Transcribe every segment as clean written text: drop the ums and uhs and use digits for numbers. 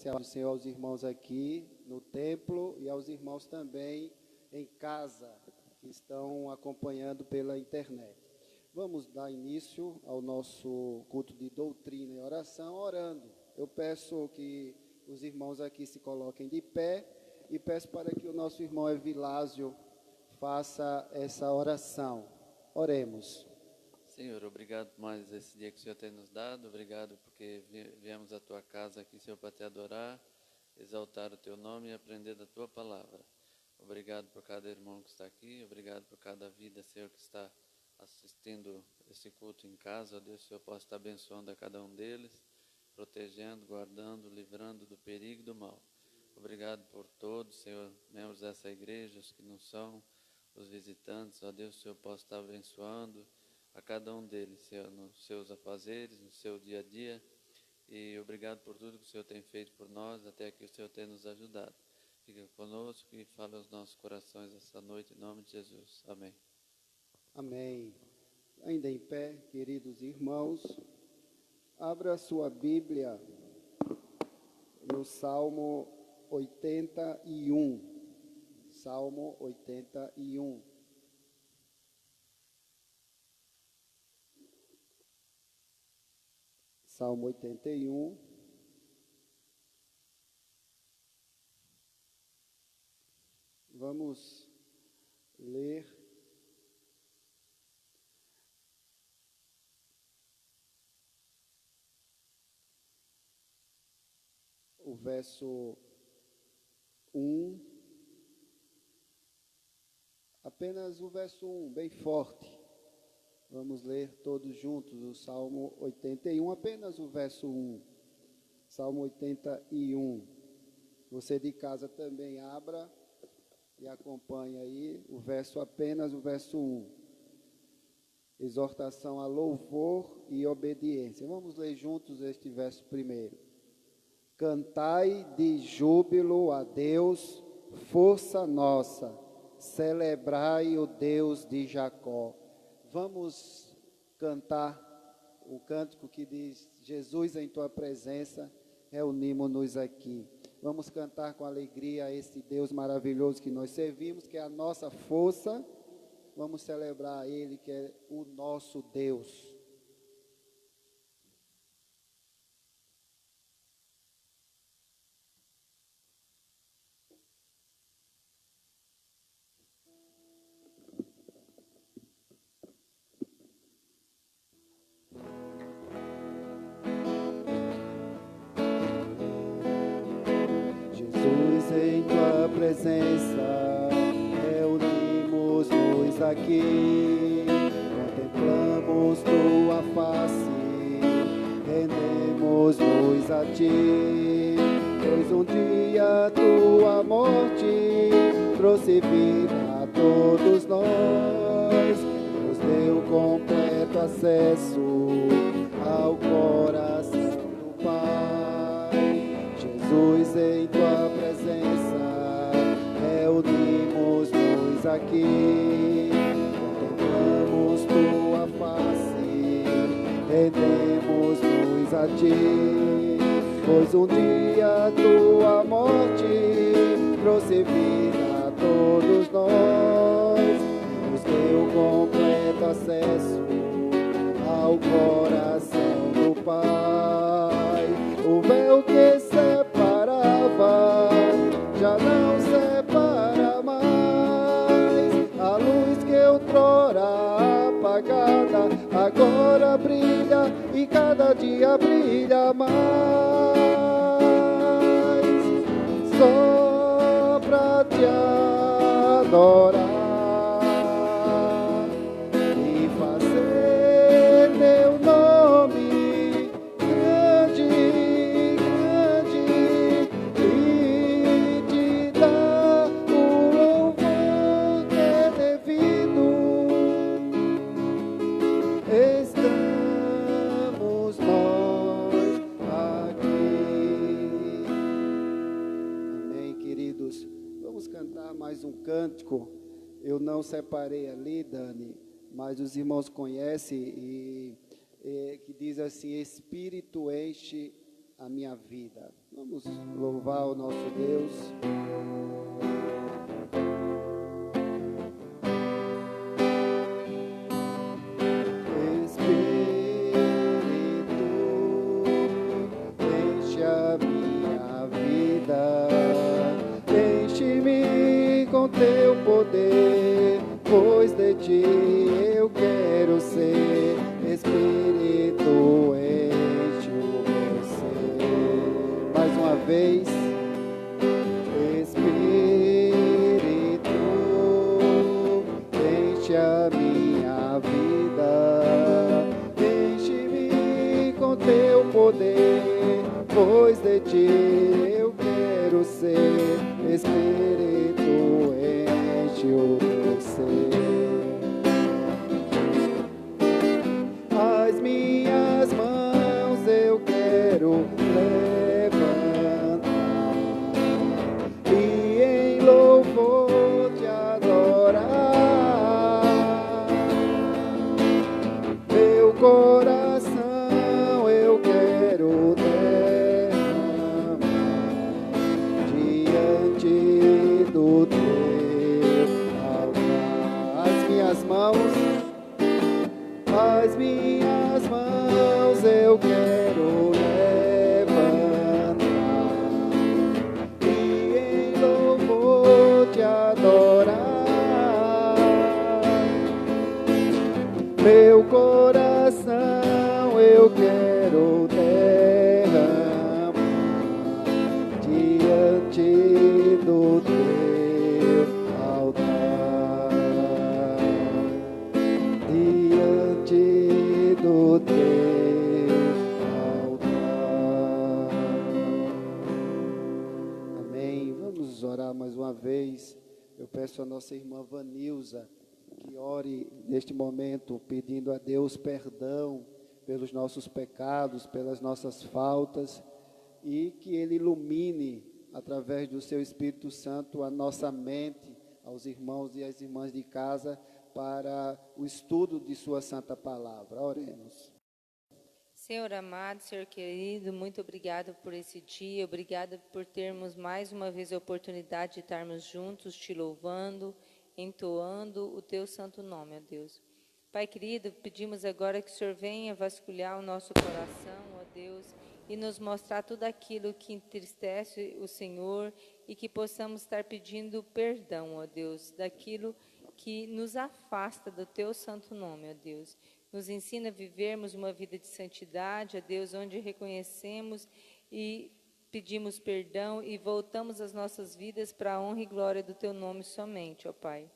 ao Senhor, aos irmãos aqui no templo e aos irmãos também em casa, que estão acompanhando pela internet. Vamos dar início ao nosso culto de doutrina e oração, orando. Eu peço que os irmãos aqui se coloquem de pé e peço para que o nosso irmão Evilásio faça essa oração. Oremos. Senhor, obrigado por mais esse dia que o Senhor tem nos dado, obrigado porque viemos à Tua casa aqui, Senhor, para Te adorar, exaltar o Teu nome e aprender da Tua palavra. Obrigado por cada irmão que está aqui, obrigado por cada vida, Senhor, que está assistindo esse culto em casa. Ó Deus, o Senhor possa estar abençoando a cada um deles, protegendo, guardando, livrando do perigo e do mal. Obrigado por todos, Senhor, membros dessa igreja, os que não são, os visitantes. Ó Deus, o Senhor possa estar abençoando a cada um deles, Senhor, nos seus afazeres, no seu dia a dia, e obrigado por tudo que o Senhor tem feito por nós, até aqui o Senhor tem nos ajudado. Fica conosco e fala aos nossos corações essa noite, em nome de Jesus. Amém. Amém. Ainda em pé, queridos irmãos, abra sua Bíblia no Salmo 81. Salmo 81. Salmo 81. Vamos ler o verso 1. Apenas o verso 1, bem forte. Vamos ler todos juntos o Salmo 81, apenas o verso 1. Salmo 81. Você de casa também abra e acompanhe aí apenas o verso 1. Exortação a louvor e obediência. Vamos ler juntos este verso primeiro. Cantai de júbilo a Deus, força nossa, celebrai o Deus de Jacó. Vamos cantar o cântico que diz: Jesus, em tua presença, reunimos-nos aqui. Vamos cantar com alegria a esse Deus maravilhoso que nós servimos, que é a nossa força. Vamos celebrar Ele, que é o nosso Deus. Em tua presença, reunimos-nos aqui, contemplamos tua face, rendemos-nos a ti, pois um dia tua morte trouxe vida a todos nós, nos deu completo acesso ao coração do Pai. Jesus, em tua presença, reunimos-nos aqui, contemplamos tua face, rendemos-nos a ti, pois um dia tua morte trouxe vida a todos nós, nos deu completo acesso ao coração do Pai. O véu que separava já não separa mais, a luz que outrora apagada agora brilha e cada dia brilha mais, só pra te adorar e fazer teu nome grande e te dar o louvor que é devido. Estamos nós aqui. Amém, queridos. Vamos cantar mais um cântico. Eu não separei ali, Dani, mas os irmãos conhecem e que diz assim: Espírito enche a minha vida. Vamos louvar o nosso Deus. Espírito, enche a minha vida, enche-me com teu poder, pois de ti eu quero ser. Espírito, enche o meu ser. Mais uma vez. Espírito, enche a minha vida, enche-me com teu poder, pois de ti eu quero ser. Espírito, enche o meu ser. As minhas mãos eu quero levantar e em louvor te adorar. Meu coração eu quero derramar diante do teu altar. As minhas mãos eu quero levantar e em louvor te adorar. Meu coração eu quero derramar diante do teu altar, diante do teu altar. Amém. Vamos orar mais uma vez. Eu peço a nossa irmã Vanilza que ore neste momento, pedindo a Deus perdão pelos nossos pecados, pelas nossas faltas, e que Ele ilumine, através do Seu Espírito Santo, a nossa mente, aos irmãos e às irmãs de casa, para o estudo de Sua Santa Palavra. Oremos. Senhor amado, Senhor querido, muito obrigado por esse dia, obrigada por termos mais uma vez a oportunidade de estarmos juntos, te louvando, entoando o teu santo nome, ó Deus. Pai querido, pedimos agora que o Senhor venha vasculhar o nosso coração, ó Deus, e nos mostrar tudo aquilo que entristece o Senhor e que possamos estar pedindo perdão, ó Deus, daquilo que nos afasta do teu santo nome, ó Deus. Nos ensina a vivermos uma vida de santidade, ó Deus, onde reconhecemos e pedimos perdão e voltamos as nossas vidas para a honra e glória do teu nome somente, ó Pai.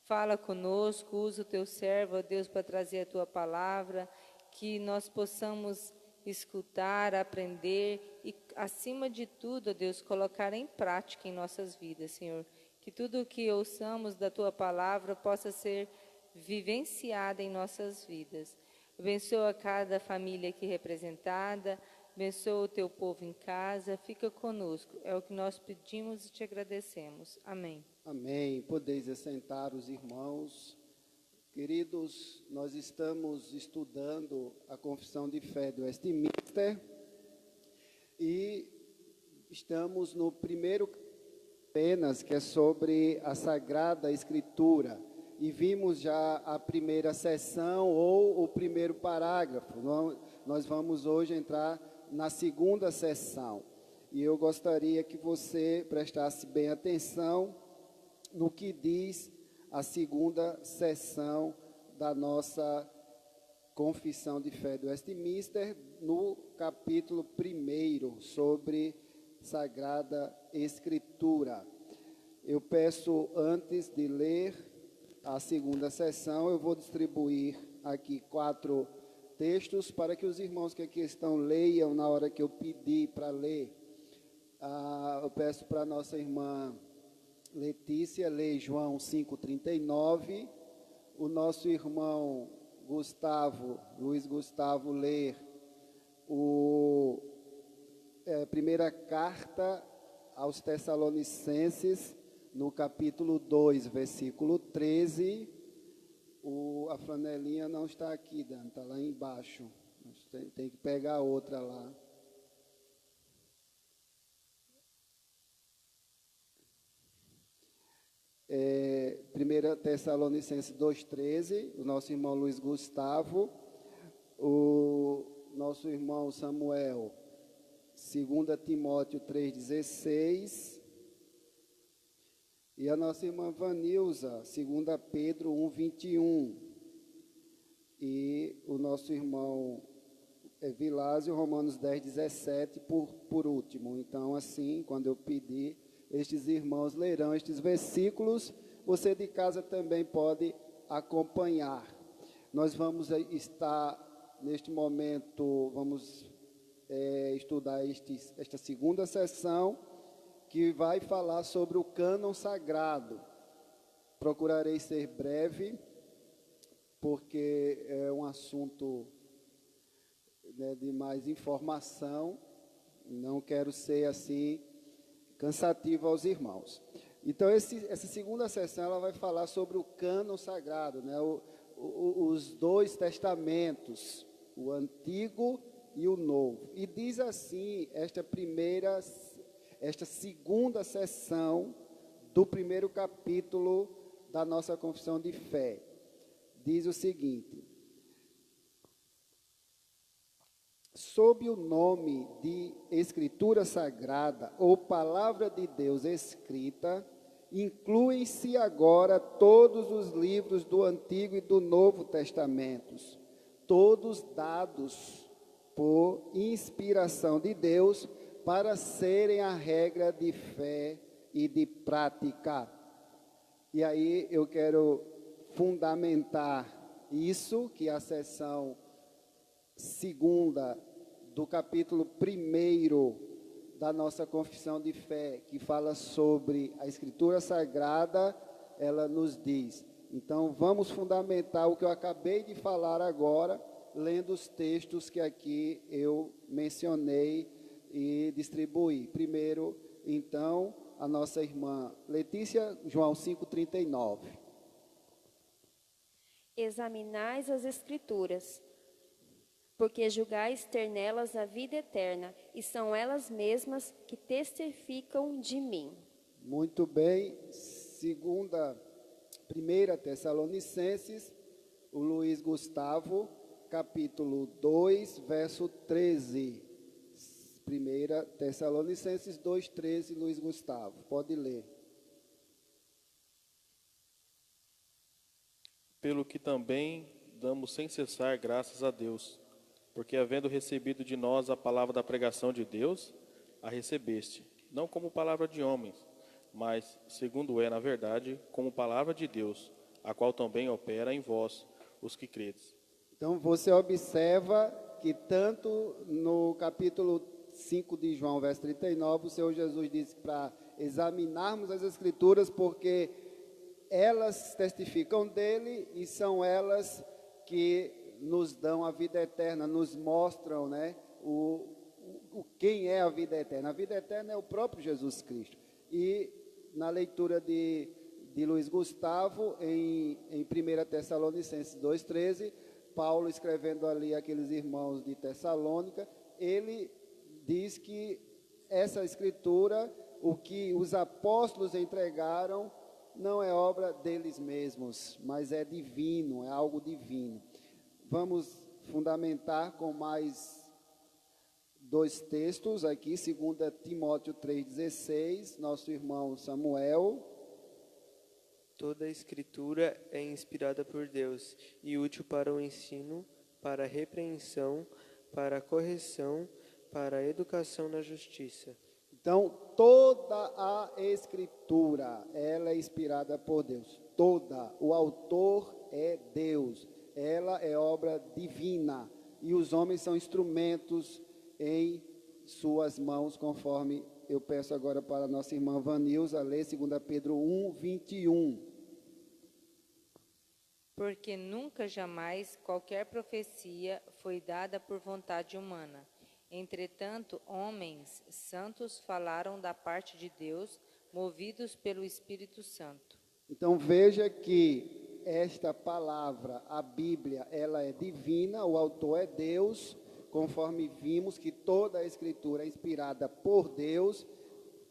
Fala conosco, usa o teu servo, ó Deus, para trazer a tua palavra, que nós possamos escutar, aprender e, acima de tudo, ó Deus, colocar em prática em nossas vidas, Senhor. Que tudo o que ouçamos da tua palavra possa ser vivenciada em nossas vidas. Abençoa cada família aqui representada, abençoa o teu povo em casa, fica conosco. É o que nós pedimos e te agradecemos. Amém. Amém. Podeis assentar os irmãos. Queridos, nós estamos estudando a Confissão de Fé do Westminster e estamos no primeiro apenas, que é sobre a Sagrada Escritura. E vimos já a primeira sessão ou o primeiro parágrafo. Nós vamos hoje entrar na segunda sessão. E eu gostaria que você prestasse bem atenção no que diz a segunda sessão da nossa Confissão de Fé do Westminster, no capítulo 1, sobre Sagrada Escritura. Eu peço, antes de ler a segunda sessão, eu vou distribuir aqui 4 textos para que os irmãos que aqui estão leiam na hora que eu pedir para ler. Eu peço para a nossa irmã Letícia ler João 5,39, o nosso irmão Luiz Gustavo ler primeira carta aos Tessalonicenses, no capítulo 2, versículo 13, a flanelinha não está aqui, Dan, está lá embaixo, tem que pegar outra lá. 1 Tessalonicenses 2,13, o nosso irmão Luiz Gustavo, o nosso irmão Samuel, 2 Timóteo 3,16, e a nossa irmã Vanilza, 2 Pedro 1,21, e o nosso irmão Vilásio, Romanos 10,17, por último. Então, assim, quando eu pedir, estes irmãos lerão estes versículos, você de casa também pode acompanhar. Nós vamos estar, neste momento, vamos estudar esta segunda sessão, que vai falar sobre o cânon sagrado. Procurarei ser breve, porque é um assunto, né, de mais informação, não quero ser assim cansativo aos irmãos. Então, essa segunda sessão ela vai falar sobre o cânon sagrado, né, os dois testamentos, o Antigo e o Novo. E diz assim, esta segunda sessão do primeiro capítulo da nossa confissão de fé. Diz o seguinte: sob o nome de Escritura Sagrada ou Palavra de Deus escrita, incluem-se agora todos os livros do Antigo e do Novo Testamentos, todos dados por inspiração de Deus para serem a regra de fé e de prática. E aí eu quero fundamentar isso, que a sessão segunda do capítulo 1 da nossa confissão de fé, que fala sobre a Escritura Sagrada, ela nos diz. Então, vamos fundamentar o que eu acabei de falar agora, lendo os textos que aqui eu mencionei e distribuí. Primeiro, então, a nossa irmã Letícia, João 5,39. Examinais as Escrituras, porque julgais ter nelas a vida eterna, e são elas mesmas que testificam de mim. Muito bem. 1 Tessalonicenses, o Luiz Gustavo, capítulo 2, verso 13. 1 Tessalonicenses 2,13, Luiz Gustavo, pode ler. Pelo que também damos sem cessar graças a Deus, porque havendo recebido de nós a palavra da pregação de Deus, a recebeste, não como palavra de homens, mas, segundo é na verdade, como palavra de Deus, a qual também opera em vós, os que credes. Então, você observa que tanto no capítulo 5 de João, verso 39, o Senhor Jesus disse para examinarmos as Escrituras, porque elas testificam dele e são elas que nos dão a vida eterna, nos mostram, né, quem é a vida eterna. A vida eterna é o próprio Jesus Cristo. E na leitura de Luiz Gustavo, em 1 Tessalonicenses 2,13, Paulo escrevendo ali aqueles irmãos de Tessalônica, ele diz que essa escritura, o que os apóstolos entregaram, não é obra deles mesmos, mas é divino, é algo divino. Vamos fundamentar com mais dois textos aqui, 2 Timóteo 3,16, nosso irmão Samuel. Toda a Escritura é inspirada por Deus e útil para o ensino, para a repreensão, para a correção, para a educação na justiça. Então, toda a Escritura, ela é inspirada por Deus. Toda. O autor é Deus. Ela é obra divina. E os homens são instrumentos em suas mãos, conforme eu peço agora para a nossa irmã Vanilza ler 2 Pedro 1:21. Porque nunca jamais qualquer profecia foi dada por vontade humana. Entretanto, homens santos falaram da parte de Deus, movidos pelo Espírito Santo. Então veja que esta palavra, a Bíblia, ela é divina, o autor é Deus, conforme vimos que toda a Escritura é inspirada por Deus,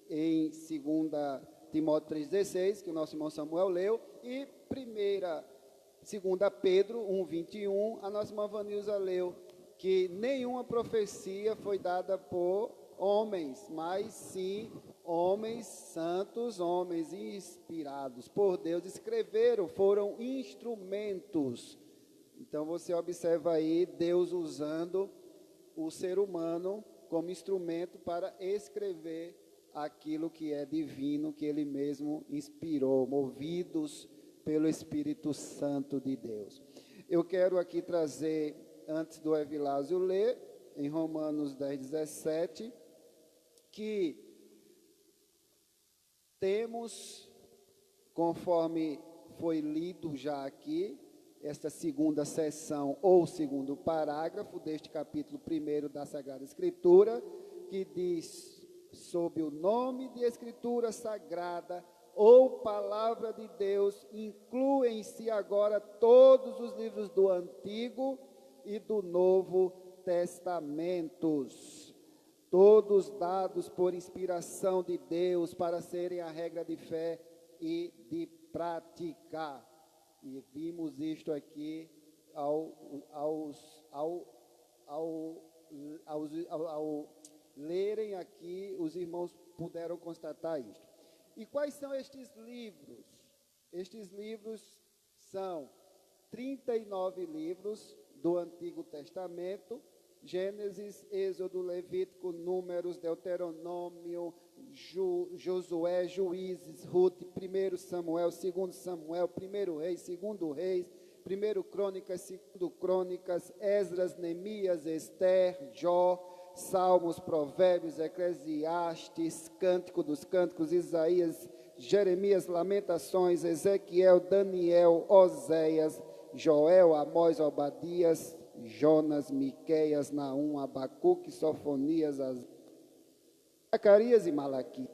em 2 Timóteo 3,16, que o nosso irmão Samuel leu, e 2 Pedro 1,21, a nossa irmã Vanilza leu, que nenhuma profecia foi dada por homens, mas sim homens santos, homens inspirados por Deus, escreveram, foram instrumentos. Então você observa aí Deus usando o ser humano como instrumento para escrever aquilo que é divino, que ele mesmo inspirou, movidos pelo Espírito Santo de Deus. Eu quero aqui trazer, antes do Evilásio ler, em Romanos 10:17, que temos, conforme foi lido já aqui, esta segunda seção ou segundo parágrafo deste capítulo 1 da Sagrada Escritura, que diz: sob o nome de Escritura Sagrada ou Palavra de Deus, incluem-se agora todos os livros do Antigo e do Novo Testamentos, todos dados por inspiração de Deus para serem a regra de fé e de prática. E vimos isto aqui ao lerem aqui, os irmãos puderam constatar isto. E quais são estes livros? Estes livros são 39 livros do Antigo Testamento: Gênesis, Êxodo, Levítico, Números, Deuteronômio, Josué, Juízes, Ruth, 1 Samuel, 2 Samuel, 1 Reis, 2 Reis, 1 Crônicas, 2 Crônicas, Esdras, Neemias, Esther, Jó, Salmos, Provérbios, Eclesiastes, Cântico dos Cânticos, Isaías, Jeremias, Lamentações, Ezequiel, Daniel, Oséias, Joel, Amós, Obadias, Jonas, Miqueias, Naum, Abacuque, Sofonias, Zacarias e Malaquias.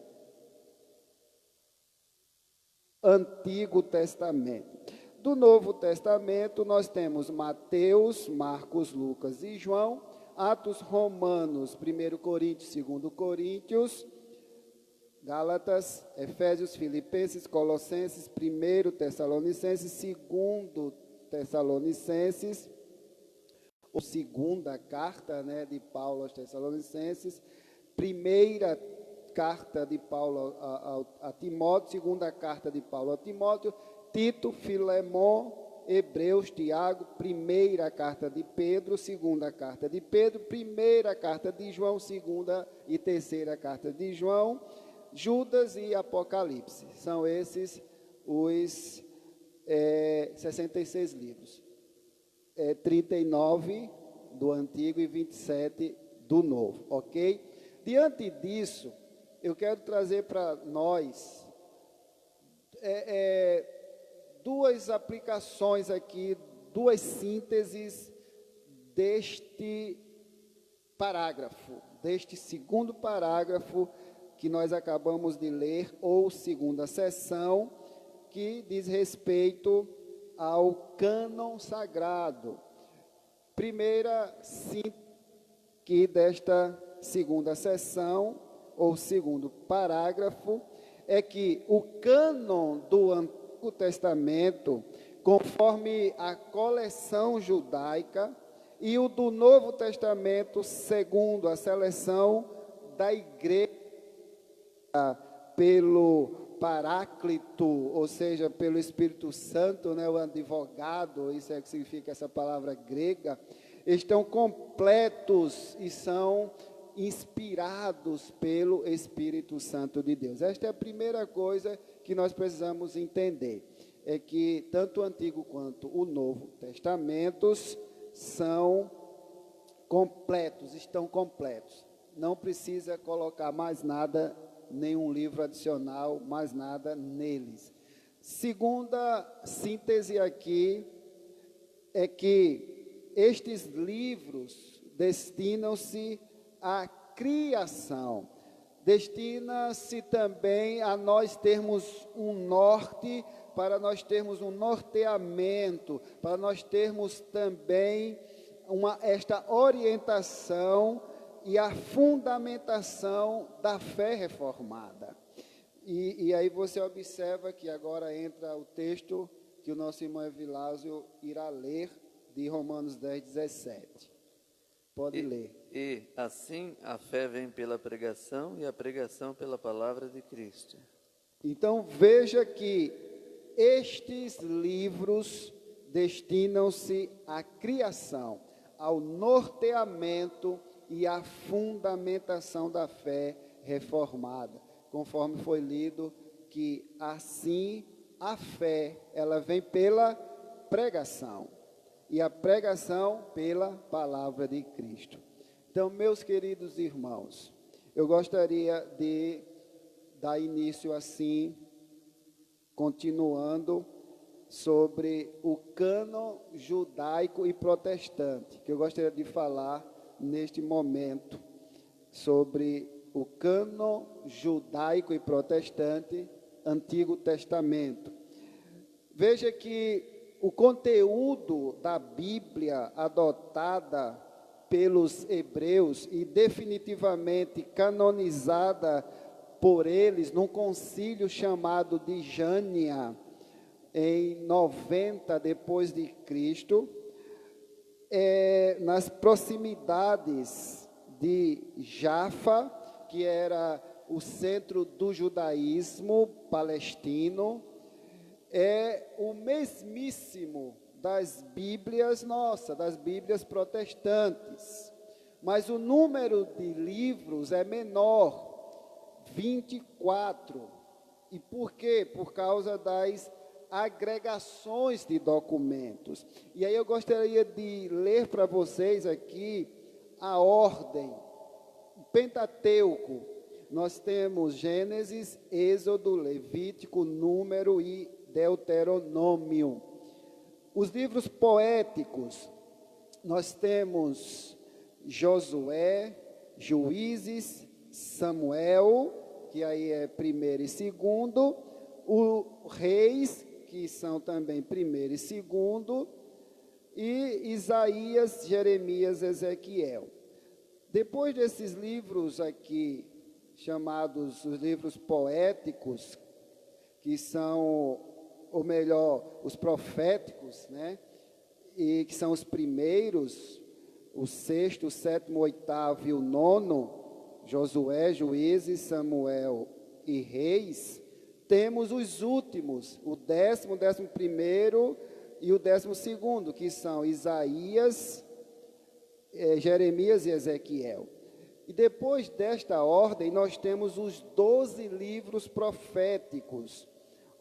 Antigo Testamento. Do Novo Testamento nós temos Mateus, Marcos, Lucas e João, Atos, Romanos, 1 Coríntios, 2 Coríntios, Gálatas, Efésios, Filipenses, Colossenses, 1 Tessalonicenses, 2 Tessalonicenses, ou segunda carta, né, de Paulo aos Tessalonicenses, primeira carta de Paulo a Timóteo, segunda carta de Paulo a Timóteo, Tito, Filemon, Hebreus, Tiago, primeira carta de Pedro, segunda carta de Pedro, primeira carta de João, segunda e terceira carta de João, Judas e Apocalipse. São esses os 66 livros. 39 do Antigo e 27 do Novo, ok? Diante disso, eu quero trazer para nós duas aplicações aqui, duas sínteses deste parágrafo, deste segundo parágrafo que nós acabamos de ler, ou segunda seção, que diz respeito ao cânon sagrado. Primeira síntese aqui desta segunda seção, ou segundo parágrafo, é que o cânon do Antigo Testamento, conforme a coleção judaica, e o do Novo Testamento, segundo a seleção da igreja pelo Paráclito, ou seja, pelo Espírito Santo, né, o advogado, isso é que significa essa palavra grega, estão completos e são inspirados pelo Espírito Santo de Deus. Esta é a primeira coisa que nós precisamos entender, é que tanto o Antigo quanto o Novo Testamentos são completos, estão completos. Não precisa colocar mais nada, nenhum livro adicional, mais nada neles. Segunda síntese aqui é que estes livros destinam-se à criação, destina-se também a nós termos um norte, para nós termos um norteamento, para nós termos também esta orientação e a fundamentação da fé reformada. E aí você observa que agora entra o texto que o nosso irmão Evilásio irá ler, de Romanos 10, 17. Pode ler. E assim a fé vem pela pregação e a pregação pela palavra de Cristo. Então veja que estes livros destinam-se à criação, ao norteamento e à fundamentação da fé reformada, conforme foi lido que assim a fé, ela vem pela pregação, e a pregação pela palavra de Cristo. Então, meus queridos irmãos, eu gostaria de dar início assim, continuando sobre o cânon judaico e protestante, que eu gostaria de falar neste momento sobre o cânon judaico e protestante, Antigo Testamento. Veja que o conteúdo da Bíblia adotada pelos hebreus e definitivamente canonizada por eles num concílio chamado de Jânia, em 90 depois de Cristo, nas proximidades de Jafa, que era o centro do judaísmo palestino, é o mesmíssimo das Bíblias nossas, das Bíblias protestantes, mas o número de livros é menor, 24. E por quê? Por causa das agregações de documentos. E aí eu gostaria de ler para vocês aqui a ordem. O Pentateuco, nós temos Gênesis, Êxodo, Levítico, Número e Deuteronômio. Os livros poéticos, nós temos Josué, Juízes, Samuel, que aí é primeiro e segundo, o Reis, que são também primeiro e segundo, e Isaías, Jeremias, Ezequiel. Depois desses livros aqui, chamados os livros poéticos, que são, ou melhor, os proféticos, né? E que são os primeiros, o sexto, o sétimo, o oitavo e o nono, Josué, Juízes, Samuel e Reis. Temos os últimos, o 10º, 11º e o 12º, que são Isaías, Jeremias e Ezequiel. E depois desta ordem, nós temos os 12 livros proféticos,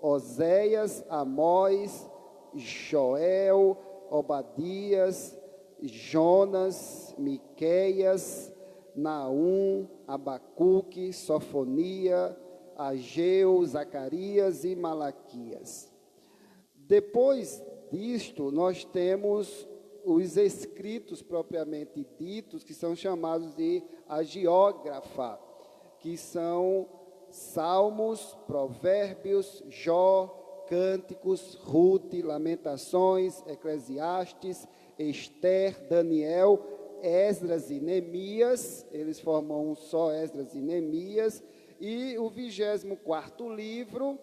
Oséias, Amós, Joel, Obadias, Jonas, Miqueias, Naum, Abacuque, Sofonia, Ageu, Zacarias e Malaquias. Depois disto, nós temos os escritos propriamente ditos, que são chamados de agiógrafa, que são Salmos, Provérbios, Jó, Cânticos, Rute, Lamentações, Eclesiastes, Ester, Daniel, Esdras e Neemias, eles formam um só, Esdras e Neemias, e o 24º livro,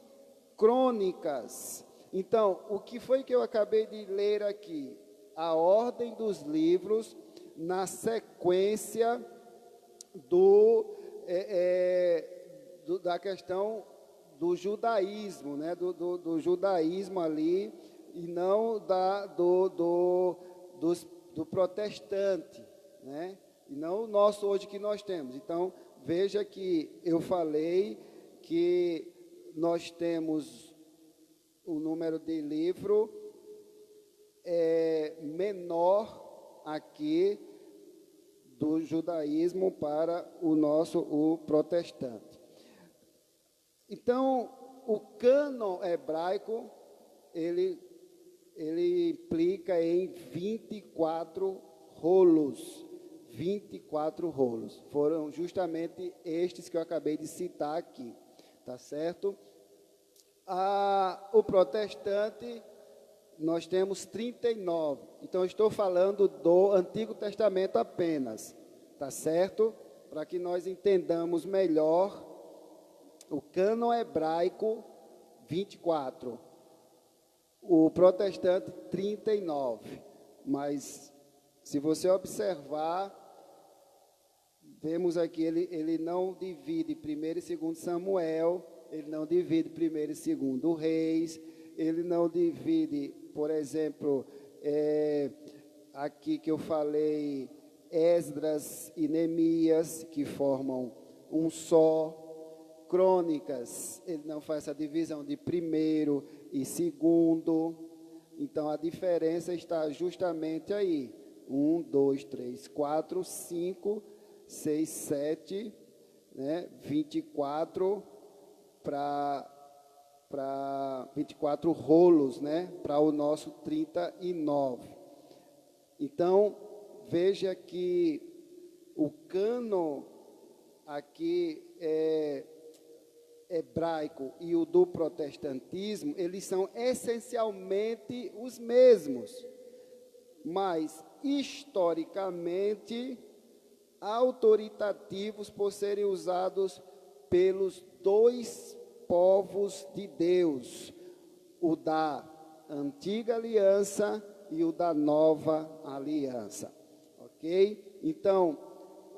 Crônicas. Então, o que foi que eu acabei de ler aqui? A ordem dos livros na sequência da questão do judaísmo, né? do judaísmo ali, e não do protestante, né? E não o nosso hoje que nós temos. Então, veja que eu falei que nós temos o número de livro menor aqui do judaísmo para o protestante. Então, o cânon hebraico, ele implica em 24 rolos. 24 rolos. Foram justamente estes que eu acabei de citar aqui, tá certo? O protestante, nós temos 39. Então, eu estou falando do Antigo Testamento apenas, tá certo? Para que nós entendamos melhor O cânon hebraico, 24. O protestante, 39. Mas, se você observar, vemos aqui, ele não divide 1º e 2º Samuel, ele não divide 1º e 2º Reis, ele não divide, por exemplo, aqui que eu falei, Esdras e Neemias, que formam um só. Crônicas, ele não faz essa divisão de 1º e 2º. Então, a diferença está justamente aí. 1, 2, 3, 4, 5, 6, 7, né? 24 para 24 rolos, né? Para o nosso 39. Então, veja que o cânon aqui hebraico e o do protestantismo, eles são essencialmente os mesmos, mas historicamente autoritativos por serem usados pelos dois povos de Deus, o da antiga aliança e o da nova aliança, ok? Então,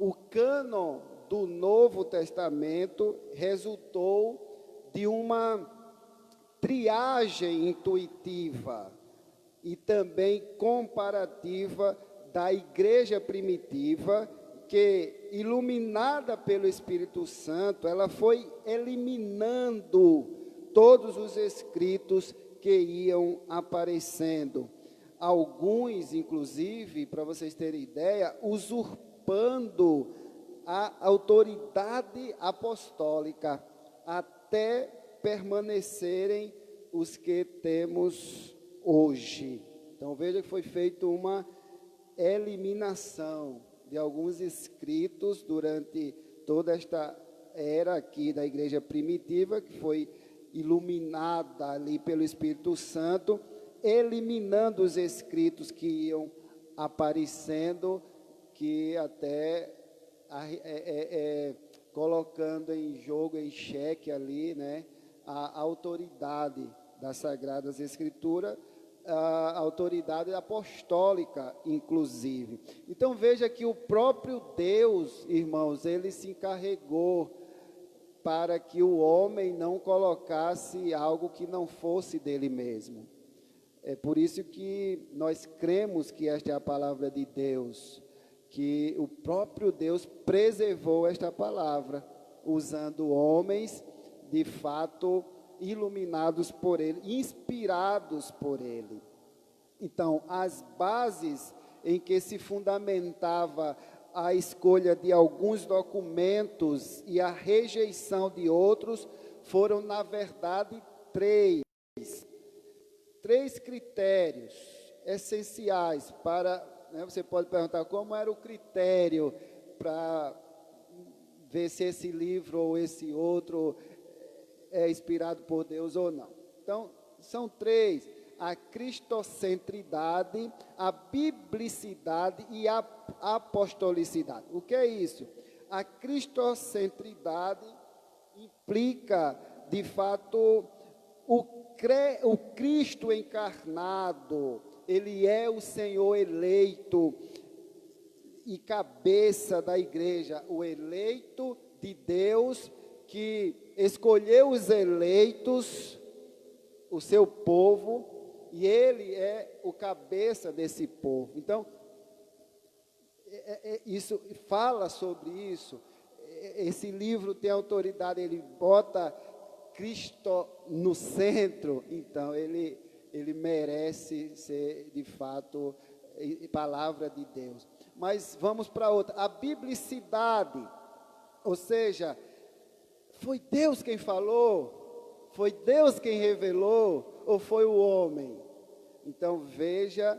o cânon do Novo Testamento resultou de uma triagem intuitiva e também comparativa da igreja primitiva, que, iluminada pelo Espírito Santo, ela foi eliminando todos os escritos que iam aparecendo. Alguns, inclusive, para vocês terem ideia, usurpando a autoridade apostólica, até permanecerem os que temos hoje. Então, veja que foi feita uma eliminação de alguns escritos durante toda esta era aqui da igreja primitiva, que foi iluminada ali pelo Espírito Santo, eliminando os escritos que iam aparecendo, que até colocando em jogo, em xeque ali, né, a autoridade das Sagradas Escrituras, a autoridade apostólica, inclusive. Então, veja que o próprio Deus, irmãos, ele se encarregou para que o homem não colocasse algo que não fosse dele mesmo. É por isso que nós cremos que esta é a palavra de Deus, que o próprio Deus preservou esta palavra, usando homens, de fato, iluminados por Ele, inspirados por Ele. Então, as bases em que se fundamentava a escolha de alguns documentos e a rejeição de outros foram, na verdade, três critérios essenciais para... Você pode perguntar como era o critério para ver se esse livro ou esse outro é inspirado por Deus ou não. Então, são três: a cristocentridade, a biblicidade e a apostolicidade. O que é isso? A cristocentridade implica, de fato, o Cristo encarnado. Ele é o Senhor eleito e cabeça da igreja, o eleito de Deus, que escolheu os eleitos, o seu povo, e ele é o cabeça desse povo. Então, isso fala sobre isso. Esse livro tem autoridade, ele bota Cristo no centro, então ele merece ser, de fato, palavra de Deus. Mas vamos para outra, a biblicidade, ou seja, foi Deus quem falou? Foi Deus quem revelou? Ou foi o homem? Então, veja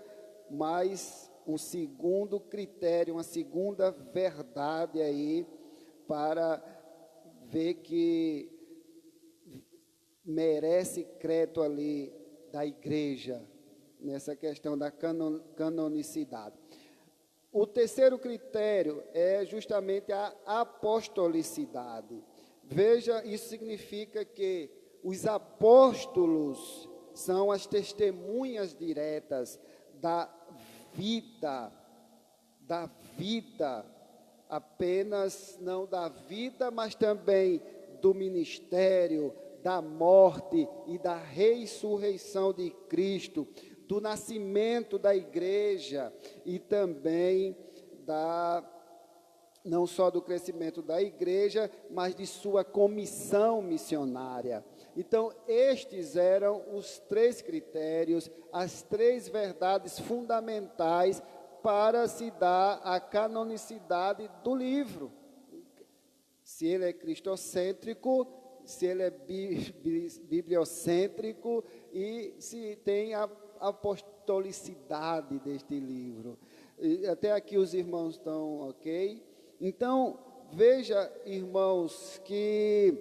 mais um segundo critério, uma segunda verdade aí, para ver que merece crédito ali da igreja, nessa questão da canonicidade. O terceiro critério é justamente a apostolicidade. Veja, isso significa que os apóstolos são as testemunhas diretas vida, da vida, apenas não da vida, mas também do ministério, da morte e da ressurreição de Cristo, do nascimento da igreja e também não só do crescimento da igreja, mas de sua comissão missionária. Então, estes eram os 3 critérios, as 3 verdades fundamentais para se dar a canonicidade do livro. Se ele é cristocêntrico, se ele é bibliocêntrico e se tem a apostolicidade deste livro. E até aqui os irmãos estão ok? Então, veja, irmãos, que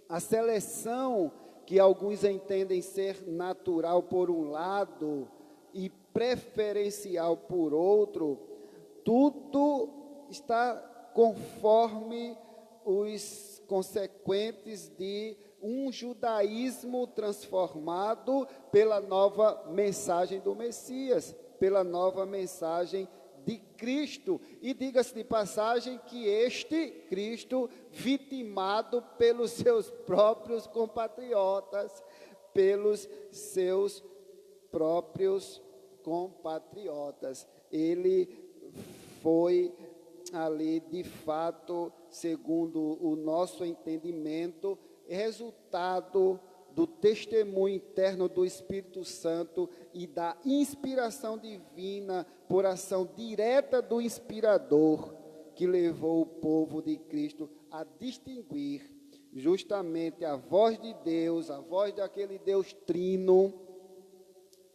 a seleção que alguns entendem ser natural por um lado e preferencial por outro, tudo está conforme os consequentes de um judaísmo transformado pela nova mensagem do Messias, pela nova mensagem de Cristo. E diga-se de passagem que este Cristo, vitimado pelos seus próprios compatriotas, pelos seus próprios compatriotas, ele foi ali, de fato, segundo o nosso entendimento, resultado do testemunho interno do Espírito Santo e da inspiração divina por ação direta do inspirador, que levou o povo de Cristo a distinguir justamente a voz de Deus, a voz daquele Deus trino,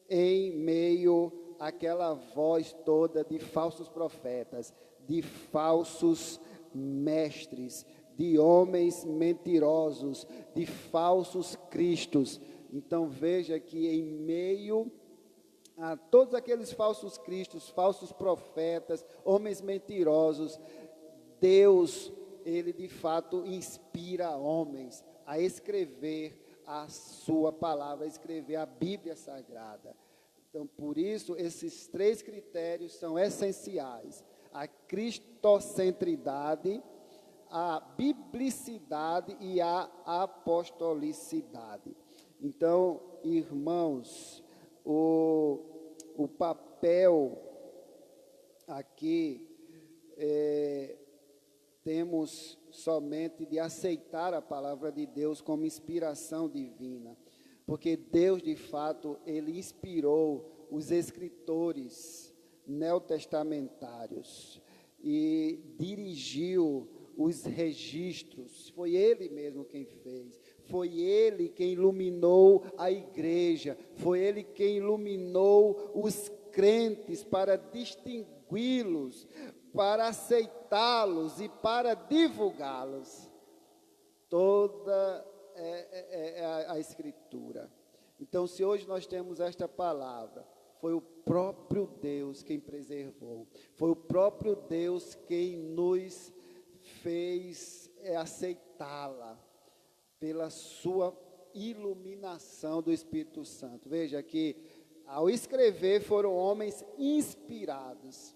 em meio àquela voz toda de falsos profetas, de falsos mestres, de homens mentirosos, de falsos cristos. Então veja que em meio a todos aqueles falsos cristos, falsos profetas, homens mentirosos, Deus, ele de fato inspira homens a escrever a sua palavra, a escrever a Bíblia Sagrada. Então, por isso, esses 3 critérios são essenciais: a cristocentridade, a biblicidade e a apostolicidade. Então, irmãos, o papel aqui temos somente de aceitar a palavra de Deus como inspiração divina, porque Deus, de fato, ele inspirou os escritores neotestamentários e dirigiu os registros. Foi ele mesmo quem fez, foi ele quem iluminou a igreja, foi ele quem iluminou os crentes para distingui-los, para aceitá-los e para divulgá-los. Toda a Escritura. Então, se hoje nós temos esta palavra, foi o próprio Deus quem preservou, foi o próprio Deus quem nos fez aceitá-la, pela sua iluminação do Espírito Santo. Veja que, ao escrever, foram homens inspirados.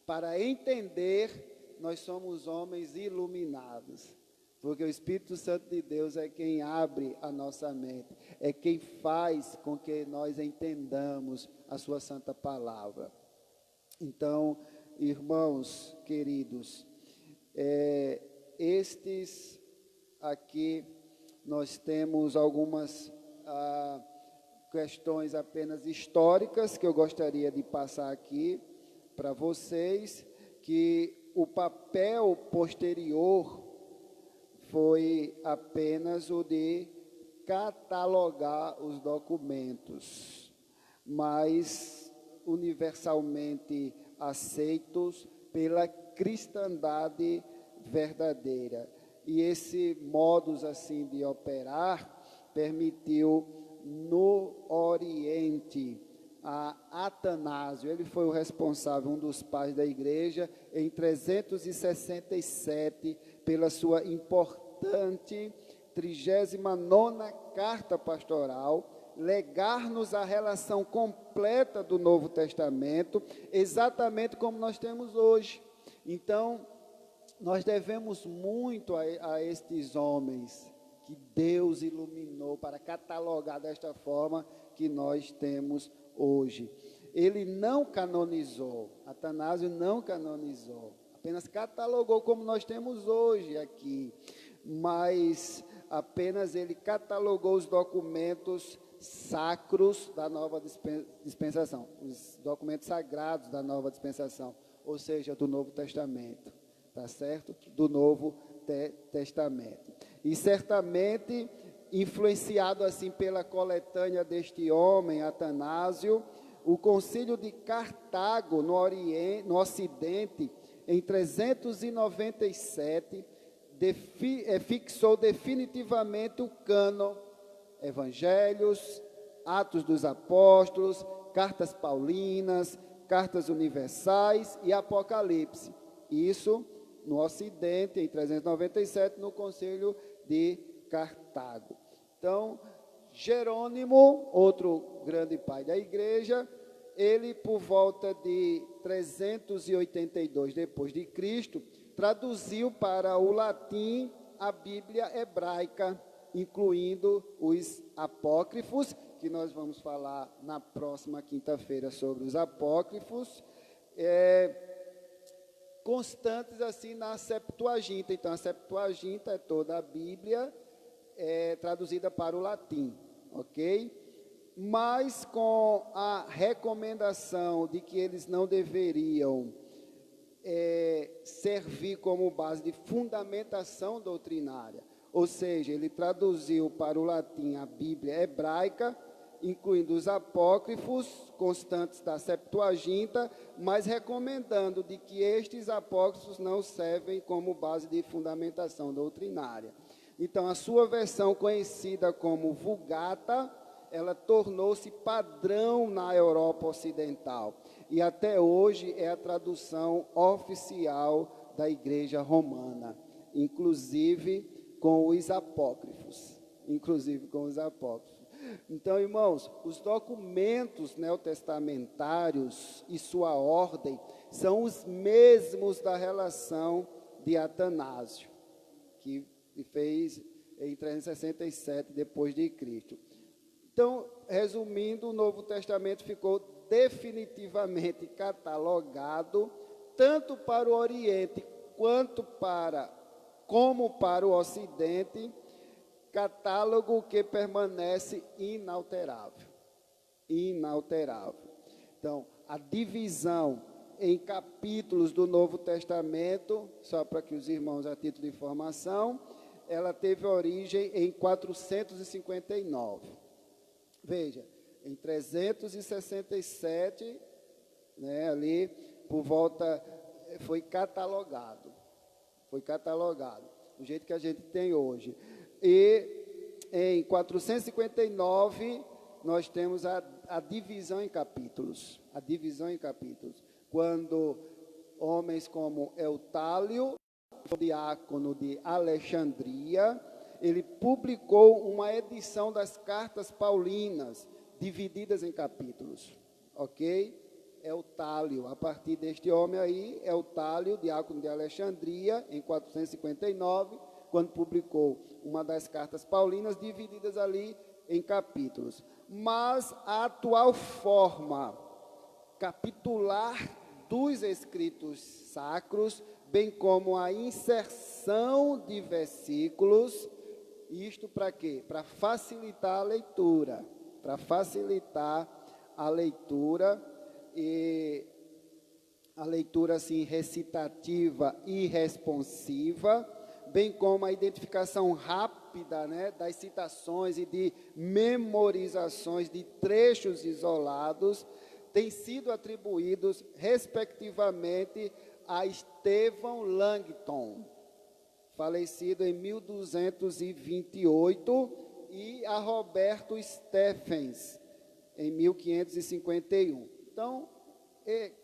Para entender, nós somos homens iluminados, porque o Espírito Santo de Deus é quem abre a nossa mente, é quem faz com que nós entendamos a sua santa palavra. Então, irmãos queridos, estes aqui, nós temos algumas questões apenas históricas que eu gostaria de passar aqui para vocês, que o papel posterior foi apenas o de catalogar os documentos, mas universalmente aceitos pela cristandade verdadeira. E esse modus assim de operar permitiu no Oriente a Atanásio, ele foi o responsável, um dos pais da igreja, em 367, pela sua importante importante, 39ª carta pastoral, legar-nos a relação completa do Novo Testamento, exatamente como nós temos hoje. Então, nós devemos muito a estes homens que Deus iluminou para catalogar desta forma que nós temos hoje. Ele não canonizou, Atanásio não canonizou, apenas catalogou como nós temos hoje aqui, mas apenas ele catalogou os documentos sacros da nova dispensação, os documentos sagrados da nova dispensação, ou seja, do Novo Testamento, tá certo? Do Novo Testamento. E certamente, influenciado assim pela coletânea deste homem, Atanásio, o Concílio de Cartago, no Ocidente, em 397, fixou definitivamente o cânon, Evangelhos, Atos dos Apóstolos, Cartas Paulinas, Cartas Universais e Apocalipse. Isso no Ocidente, em 397, no Concílio de Cartago. Então, Jerônimo, outro grande pai da igreja, ele, por volta de 382 depois de Cristo, traduziu para o latim a Bíblia hebraica, incluindo os apócrifos, que nós vamos falar na próxima quinta-feira sobre os apócrifos, constantes assim na Septuaginta. Então, a Septuaginta é toda a Bíblia traduzida para o latim, ok? Mas com a recomendação de que eles não deveriam servir como base de fundamentação doutrinária, ou seja, ele traduziu para o latim a Bíblia hebraica, incluindo os apócrifos constantes da Septuaginta, mas recomendando de que estes apócrifos não servem como base de fundamentação doutrinária. Então, a sua versão, conhecida como Vulgata, ela tornou-se padrão na Europa Ocidental e até hoje é a tradução oficial da Igreja Romana, inclusive com os apócrifos. Então, irmãos, os documentos neotestamentários e sua ordem são os mesmos da relação de Atanásio, que fez em 367 depois de Cristo. Então, resumindo, o Novo Testamento ficou definitivamente catalogado tanto para o Oriente como para o Ocidente, catálogo que permanece inalterável. Então, a divisão em capítulos do Novo Testamento, só para que os irmãos, a título de informação, ela teve origem em 459. Veja, em 367, ali por volta, foi catalogado, do jeito que a gente tem hoje. E em 459, nós temos a divisão em capítulos, quando homens como Eutálio, diácono de Alexandria, ele publicou uma edição das cartas paulinas, divididas em capítulos, ok? Eutálio, a partir deste homem aí, Eutálio, diácono de Alexandria, em 459, quando publicou uma das cartas paulinas, divididas ali em capítulos. Mas a atual forma capitular dos escritos sacros, bem como a inserção de versículos, isto para quê? Para facilitar a leitura, e a leitura assim recitativa e responsiva, bem como a identificação rápida, das citações e de memorizações de trechos isolados, têm sido atribuídos, respectivamente, a Estevão Langton, falecido em 1228, e a Roberto Stephens, em 1551. Então,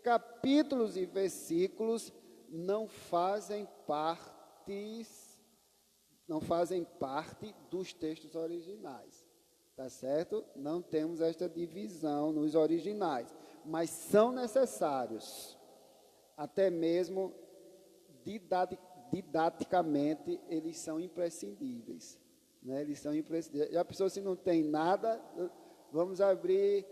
capítulos e versículos não fazem parte não fazem parte dos textos originais, tá certo? Não temos esta divisão nos originais, mas são necessários, até mesmo didaticamente, eles são imprescindíveis, né? Eles são imprescindíveis. Já pensou se não tem nada? Vamos abrir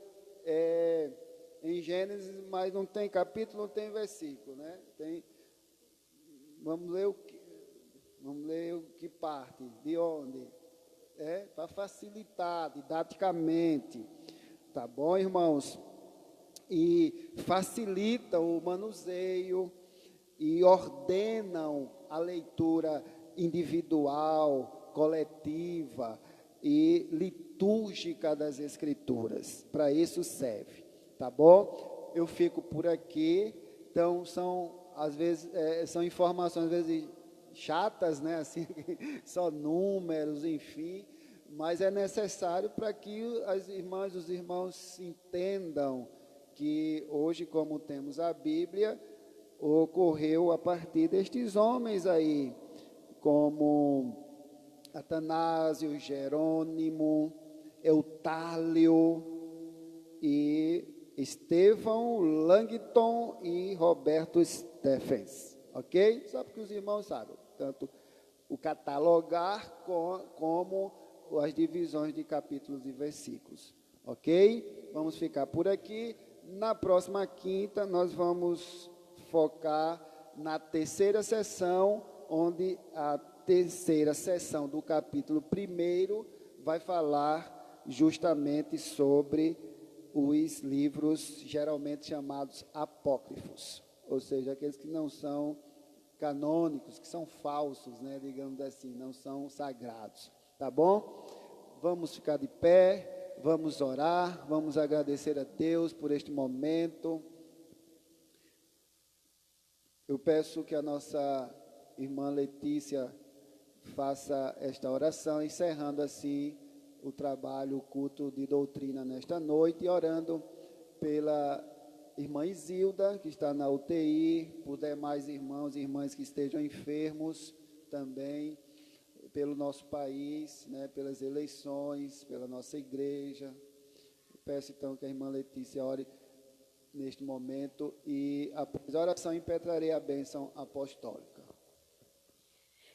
em Gênesis, mas não tem capítulo, não tem versículo, né? Vamos ler o que parte, de onde? Para facilitar didaticamente, tá bom, irmãos? E facilita o manuseio e ordenam a leitura individual, coletiva e litúrgica das Escrituras. Para isso serve, tá bom? Eu fico por aqui. Então, às vezes, são informações, às vezes, chatas, né? Assim, só números, enfim, mas é necessário para que as irmãs e os irmãos entendam que hoje, como temos a Bíblia, ocorreu a partir destes homens aí, como Atanásio, Jerônimo, Eutálio e Estevão, Langton e Roberto Stephens, ok? Só porque os irmãos sabem, tanto o catalogar como as divisões de capítulos e versículos, ok? Vamos ficar por aqui. Na próxima quinta, nós vamos focar na terceira sessão, onde a terceira sessão do capítulo 1 vai falar justamente sobre os livros geralmente chamados apócrifos, ou seja, aqueles que não são canônicos, que são falsos, né, digamos assim, não são sagrados, tá bom? Vamos ficar de pé, vamos orar, vamos agradecer a Deus por este momento. Eu peço que a nossa irmã Letícia faça esta oração, encerrando assim o trabalho, o culto de doutrina nesta noite, e orando pela irmã Isilda, que está na UTI, por demais irmãos e irmãs que estejam enfermos também, pelo nosso país, né, pelas eleições, pela nossa igreja. Eu peço então que a irmã Letícia ore neste momento, e após a oração impetrarei a bênção apostólica.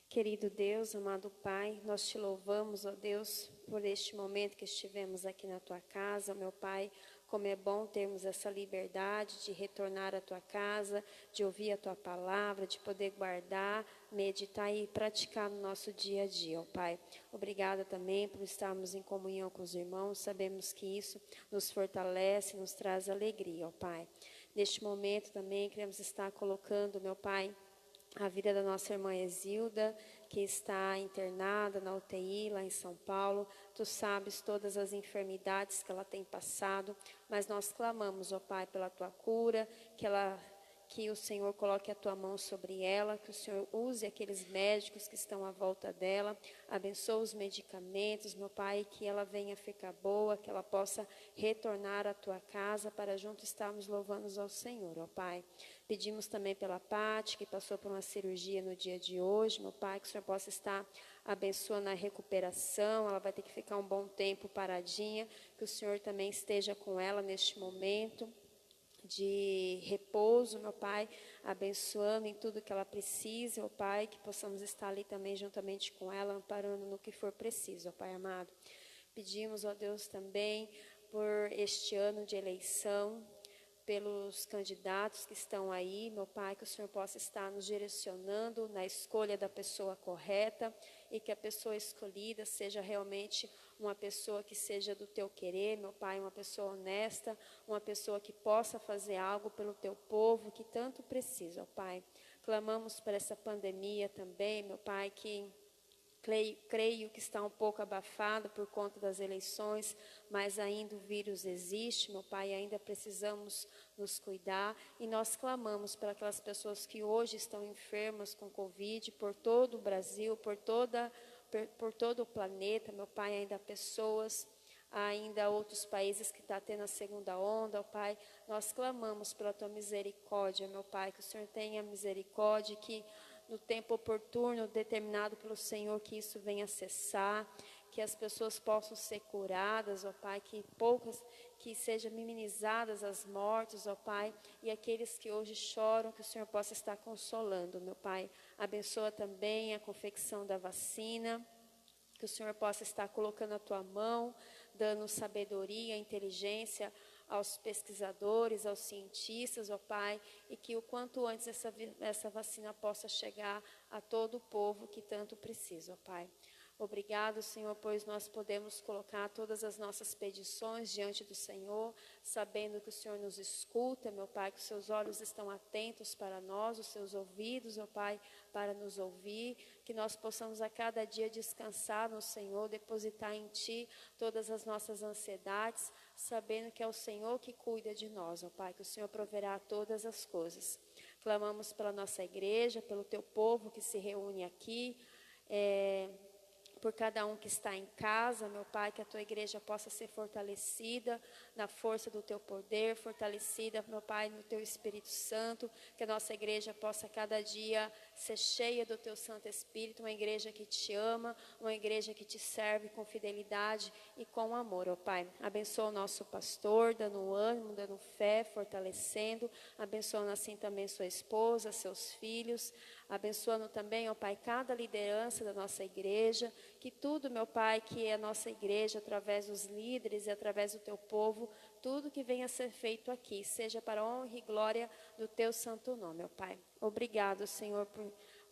Querido Deus, amado Pai, nós te louvamos, ó Deus, por este momento que estivemos aqui na tua casa, meu Pai. Como é bom termos essa liberdade de retornar à tua casa, de ouvir a tua palavra, de poder guardar, meditar e praticar no nosso dia a dia, ó Pai. Obrigada também por estarmos em comunhão com os irmãos. Sabemos que isso nos fortalece, nos traz alegria, ó Pai. Neste momento também queremos estar colocando, meu Pai, a vida da nossa irmã Exilda, que está internada na UTI lá em São Paulo. Tu sabes todas as enfermidades que ela tem passado, mas nós clamamos, ó Pai, pela tua cura, que o Senhor coloque a tua mão sobre ela, que o Senhor use aqueles médicos que estão à volta dela, abençoe os medicamentos, meu Pai, que ela venha ficar boa, que ela possa retornar à tua casa para juntos estarmos louvando ao Senhor, ó Pai. Pedimos também pela Pati, que passou por uma cirurgia no dia de hoje, meu Pai, que o Senhor possa estar abençoando a recuperação. Ela vai ter que ficar um bom tempo paradinha, que o Senhor também esteja com ela neste momento de repouso, meu Pai, abençoando em tudo que ela precisa, ó Pai, que possamos estar ali também juntamente com ela, amparando no que for preciso, ó Pai amado. Pedimos, ó Deus, também por este ano de eleição, pelos candidatos que estão aí, meu Pai, que o Senhor possa estar nos direcionando na escolha da pessoa correta, e que a pessoa escolhida seja realmente uma pessoa que seja do teu querer, meu Pai, uma pessoa honesta, uma pessoa que possa fazer algo pelo teu povo que tanto precisa, ó Pai. Clamamos por essa pandemia também, meu Pai, que creio que está um pouco abafado por conta das eleições, mas ainda o vírus existe, meu Pai, ainda precisamos nos cuidar, e nós clamamos para aquelas pessoas que hoje estão enfermas com Covid, por todo o Brasil, por todo o planeta, meu Pai, ainda há pessoas, ainda há outros países que estão tendo a segunda onda, ó Pai. Nós clamamos pela tua misericórdia, meu Pai, que o Senhor tenha misericórdia, que no tempo oportuno, determinado pelo Senhor, que isso venha cessar, que as pessoas possam ser curadas, ó Pai, que sejam minimizadas as mortes, ó Pai, e aqueles que hoje choram, que o Senhor possa estar consolando, meu Pai. Abençoa também a confecção da vacina, que o Senhor possa estar colocando a tua mão, dando sabedoria, inteligência aos pesquisadores, aos cientistas, ó Pai, e que o quanto antes essa vacina possa chegar a todo o povo que tanto precisa, ó Pai. Obrigado, Senhor, pois nós podemos colocar todas as nossas petições diante do Senhor, sabendo que o Senhor nos escuta, meu Pai, que os seus olhos estão atentos para nós, os seus ouvidos, ó Pai, para nos ouvir, que nós possamos a cada dia descansar no Senhor, depositar em Ti todas as nossas ansiedades, sabendo que é o Senhor que cuida de nós, ó Pai, que o Senhor proverá todas as coisas. Clamamos pela nossa igreja, pelo Teu povo que se reúne aqui, por cada um que está em casa, meu Pai, que a Tua igreja possa ser fortalecida na força do Teu poder, fortalecida, meu Pai, no Teu Espírito Santo, que a nossa igreja possa cada dia ser cheia do Teu Santo Espírito, uma igreja que Te ama, uma igreja que Te serve com fidelidade e com amor, ó Pai. Abençoa o nosso pastor, dando ânimo, dando fé, fortalecendo, abençoando assim também sua esposa, seus filhos, abençoando também, ó Pai, cada liderança da nossa igreja, que tudo, meu Pai, que é a nossa igreja, através dos líderes e através do Teu povo, tudo que venha a ser feito aqui, seja para a honra e glória do Teu santo nome, meu Pai. Obrigado, Senhor,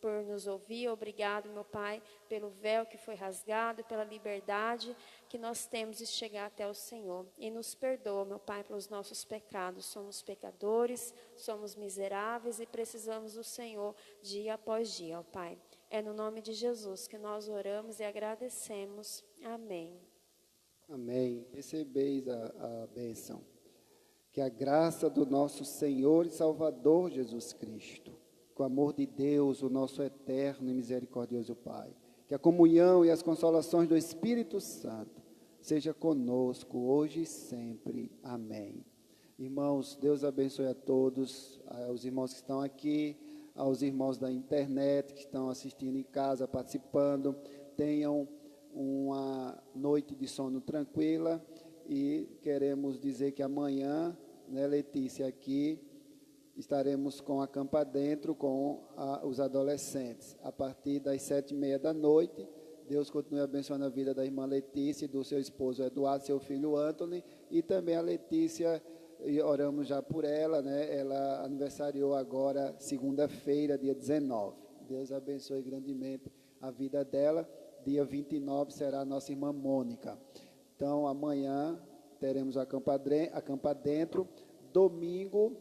por nos ouvir, obrigado, meu Pai, pelo véu que foi rasgado, pela liberdade que nós temos de chegar até o Senhor. E nos perdoa, meu Pai, pelos nossos pecados. Somos pecadores, somos miseráveis e precisamos do Senhor dia após dia, ó Pai. É no nome de Jesus que nós oramos e agradecemos. Amém. Amém. Recebeis a bênção. Que a graça do nosso Senhor e Salvador Jesus Cristo, com o amor de Deus, o nosso eterno e misericordioso Pai, que a comunhão e as consolações do Espírito Santo seja conosco hoje e sempre. Amém. Irmãos, Deus abençoe a todos, aos irmãos que estão aqui, aos irmãos da internet que estão assistindo em casa, participando. Tenham uma noite de sono tranquila e queremos dizer que amanhã, né, Letícia, aqui estaremos com a Campa Dentro com os adolescentes, a partir das 7h30 da noite. Deus continue abençoando a vida da irmã Letícia e do seu esposo Eduardo, seu filho Anthony, e também a Letícia, e oramos já por ela, né? Ela aniversariou agora, segunda-feira, dia 19. Deus abençoe grandemente a vida dela. Dia 29 será a nossa irmã Mônica. Então, amanhã teremos a Campa Dentro. Domingo,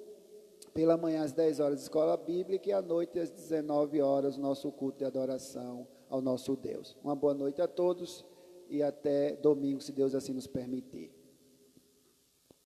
pela manhã às 10 horas, Escola Bíblica, e à noite às 19 horas, nosso culto de adoração ao nosso Deus. Uma boa noite a todos e até domingo, se Deus assim nos permitir.